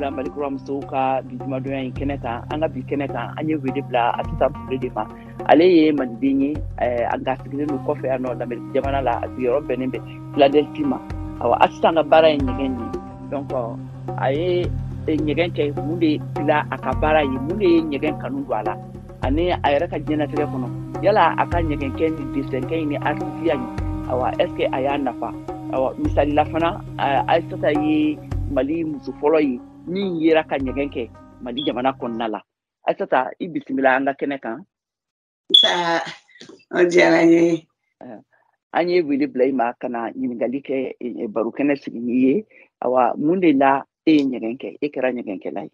la Malikura musow ka bijumadonya in kɛnɛ kan an ka bi kɛnɛ kan an ye wele bila Asita Bule de ma ale ye maliden ye a gasigilen don kɔfɛ yan nɔ Lamɛn jamana la a sigiyɔrɔ bɛnnen bɛ Philadelphie ma awɔ Asita ka baara ye ɲɛgɛn ye donc a ye ɲɛgɛn kɛ mun de bila a ka baara ye mun de ye ɲɛgɛn kanu don a la ani a yɛrɛ ka diɲɛnatigɛ kɔnɔ yala a ka ɲɛgɛn kɛ ni dessin kɛ ni artifiya ye awɔ est-ce que a y'a nafa awɔ misali la fana Asita ye Mali muso fɔlɔ ye min yera ka ɲɛgɛn kɛ Mali jamana kɔnɔna la Asita i bisimila an ka kɛnɛ kan o diyara n ye an ye wele bila i ma ka na ɲininkali kɛ baro kɛnɛ sigi n'i ye awa mun de la e ye ɲɛgɛn kɛ e kɛra ɲɛgɛnkɛla ye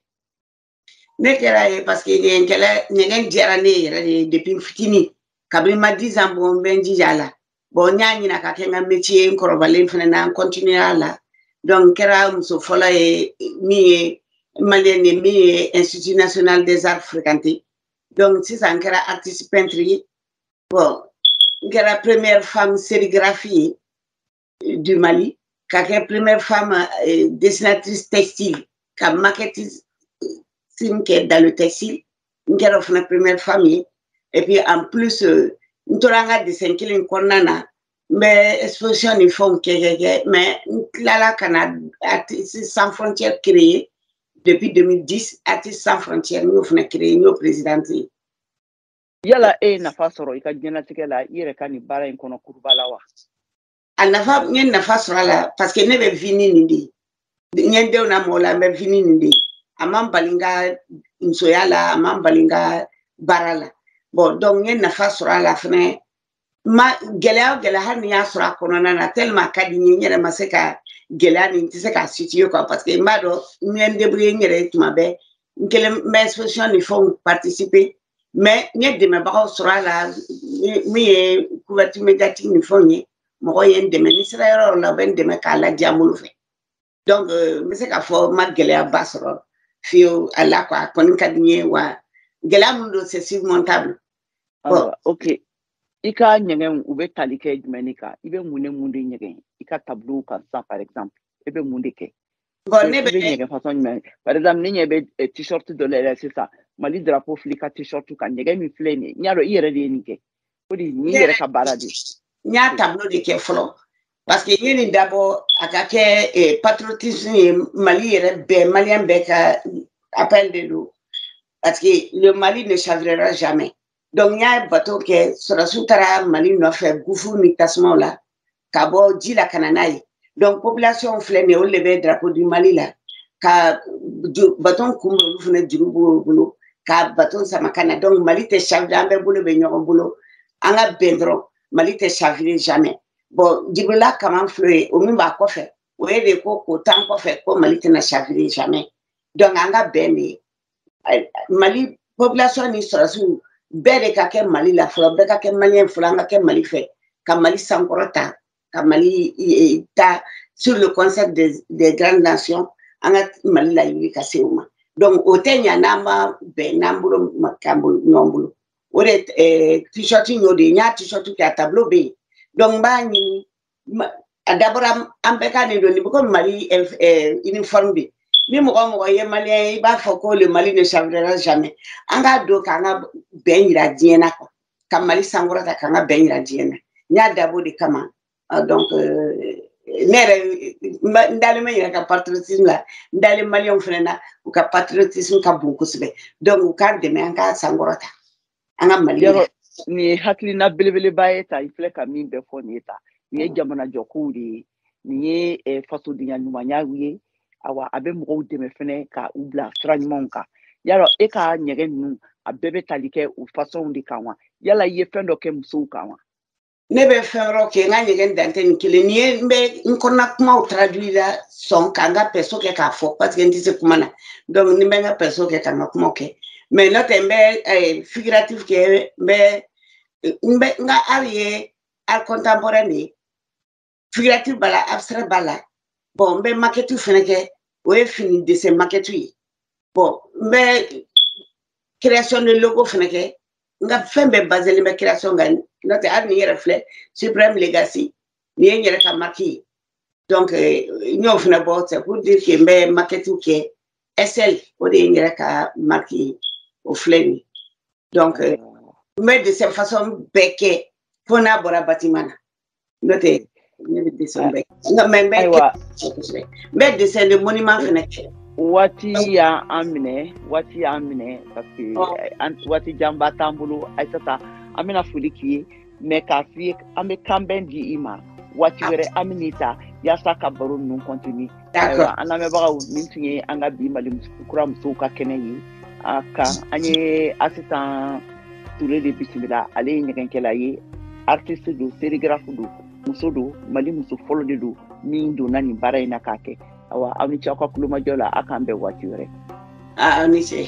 ne kɛra ye parce que ɲɛgɛn diyara ne yɛrɛ de ye depuis fitini kabini ma 10 ans bɔ n bɛ n jija a la bon n y'a ɲina ka kɛ n ka métier n kɔrɔbalen fana na n continuer a la donc kɛra muso fɔlɔ ye min ye malien ye min ye Institut national des arts fréquentés donc sisan n kɛra artiste peintre ye bon n kɛra première femme sérigraphie du Mali ka kɛ première femme dessinatrice textile ka maquettiste kɛ dans le textile n kɛra o fana première femme ye et puis en plus n tora n ka dessin kelen kɔnɔna na n bɛ exposition ni fɛnw kɛ mais n tilala ka na Artistes sans frontières créé depuis 2010 Artistes sans frontières n y'o fana créé n y'o présidente ye yala e ye nafa sɔrɔ i ka diɲɛnatigɛ la i yɛrɛ ka nin baara in kɔnɔ kuruba la wa a nafa n ye nafa sɔrɔ a la parce que ne bɛ vie ni nin de ye n ye n denw lamɔ la n bɛ vie ni nin de ye a man bali n ka musoya la a man bali n ka baara la bon donc n ye nafa sɔrɔ a la fana gɛlɛya o gɛlɛya hali ni y'a sɔrɔ a kɔnɔna na tellement a ka di n ye n yɛrɛ ma se ka gɛlɛya nin n tɛ se k'a situer quoi parce que n b'a dɔn n ye n débrouiller n yɛrɛ ye tuma bɛɛ n kelen n bɛ exposition ni fɛnw participer mais n ye dɛmɛbagaw sɔrɔ a la min ye couverture médiatique ni fɛnw ye mɔgɔ ye n dɛmɛ ni sera yɔrɔ o la u bɛ n dɛmɛ k'a ladiya n bolo fɛ donc n bɛ se k'a fɔ n ma gɛlɛyaba sɔrɔ fiyewu a la quoi a kɔni ka di n ye wa gɛlɛya minnu don c'est surmontable bon ok i ka ɲɛgɛn u bɛ tali kɛ jumɛn kan i bɛ mun de ɲɛgɛn i ka tableau kan sisan par exemple i bɛ mun de kɛ bon ne bɛ ɲɛgɛn façon jumɛn par exemple ne ɲɛ bɛ t-shirt dɔ la yɛrɛ sisan Mali drapeau filɛ i ka t-shirt kan ɲɛgɛn min filɛ nin ye n y'a dɔn i yɛrɛ de ye nin kɛ o de nin yɛrɛ ka baara de n y'a tableau de kɛ fɔlɔ parce que n ye nin dabɔ a ka kɛ patriotisme ye Mali yɛrɛ bɛɛ malien bɛɛ ka appel de don parce que le Mali ne chavirera jamais donc n y'a bateau kɛ sɔrɔsiw taara Mali nɔfɛ gufu ni tasumaw la ka bɔ ji la ka na n'a ye donc population filɛ nin ye olu de bɛ drapeau du Mali la ka bateau kun bɛ olu fana juru b'u bolo ka bateau sama ka na donc Mali tɛ chavirer an bɛɛ bolo bɛ ɲɔgɔn bolo an ka bɛn dɔrɔn Mali tɛ chavirer jamais bon Djibrila Kama filɛ ye o min b'a kɔfɛ o ye de ko k'o t'an kɔfɛ ko Mali tɛna chavirer jamais donc an ka bɛn de Mali population ni sɔrɔsiw bɛɛ de ka kɛ Mali la fɔlɔ bɛɛ ka kɛ malien fɔlɔ an ka kɛ Mali fɛ ka Mali sankɔrɔta ka Mali ta sur le concept des grandes nations an ka Mali la wuli ka se o ma donc o tɛ ɲa n'an ma bɛn n'an bolo ma k'an bolo ɲɔgɔn bolo o de t-shirt y'o de ye n y'a t-shirt kɛ a tableau bɛ yen donc n b'a ɲini a dabɔra an bɛɛ ka nin don ni ko Mali uniforme bɛ ni mɔgɔ ye malien ye i b'a fɔ ko le Mali ne chavirera jamais an k'a don k'an ka bɛn yira diɲɛ na quoi ka Mali sankɔrɔta k'an ka bɛn yira diɲɛ na n y'a dabɔ de kama donc ne yɛrɛ n dalen bɛ n yɛrɛ ka patriotisme la n dalen malien fana na u ka patriotisme ka bon kosɛbɛ donc u k'an dɛmɛ an ka sankɔrɔta an ka Mali la nin ye hakilina belebeleba ye ta i filɛ ka min bɛɛ fɔ nin ye ta nin ye jamana jɔkow de ye nin ye fasodenya ɲumanyaw ye awa a bɛ mɔgɔw dɛmɛ fɛnɛ ka u bila sira ɲumanw kan yala e ka ɲɛgɛn ninnu a bɛɛ bɛ tali kɛ o façon de kan wa yala i ye fɛn dɔ kɛ musow kan wa ne bɛ fɛn wɛrɛw kɛ n ka ɲɛgɛn dan tɛ nin kelen ni ye n bɛ n kɔnɔna kumaw traduit la sɔn ka n ka perso kɛ k'a fɔ parce que n tɛ se kuma na donc ni n bɛ n ka perso kɛ ka n ka kumaw kɛ mais n'o tɛ n bɛ figuratif kɛ n ka art ye art contemporain de ye figuratif b'a la abstrait b'a la bon n bɛ maquette fana kɛ o ye fini dessin maquette ye bon n bɛ création de logo fana kɛ n ka fɛn bɛɛ basé bɛ création kan n'o tɛ hali ni yɛrɛ filɛ Supreme Legacy ni ye n yɛrɛ ka marque ye donc n y'o fana bɔ c'est pour dire que n bɛ maquette kɛ SL o de yɛrɛ ka marque o filɛ nin donc n bɛ dessin façon bɛɛ kɛ fo n'a bɔra bâtiment na n'o tɛ ne bɛ dessin bɛɛ kɛ mais n bɛ dessin de monument fɛnɛ kɛ waati y'an minɛ parce que waati janba t'an bolo Aïssata an bɛna foli k'i ye mais k'a f'i ye an bɛ kanbɛn di i ma waati wɛrɛ an bɛ n'i ta yaasa ka baro ninnu continue ayiwa an lamɛnbagaw nin tun ye an ka bi Mali kura musow ka kɛnɛ ye a kan an ye Asitan Ture de bisimila ale ye ɲɛgɛnkɛla ye artiste don sérigraphe don muso don Mali muso fɔlɔ de don min donna nin baara in na k'a kɛ awa aw ni ce aw ka kulomajɔ la aw k'an bɛn waati wɛrɛ aw ni ce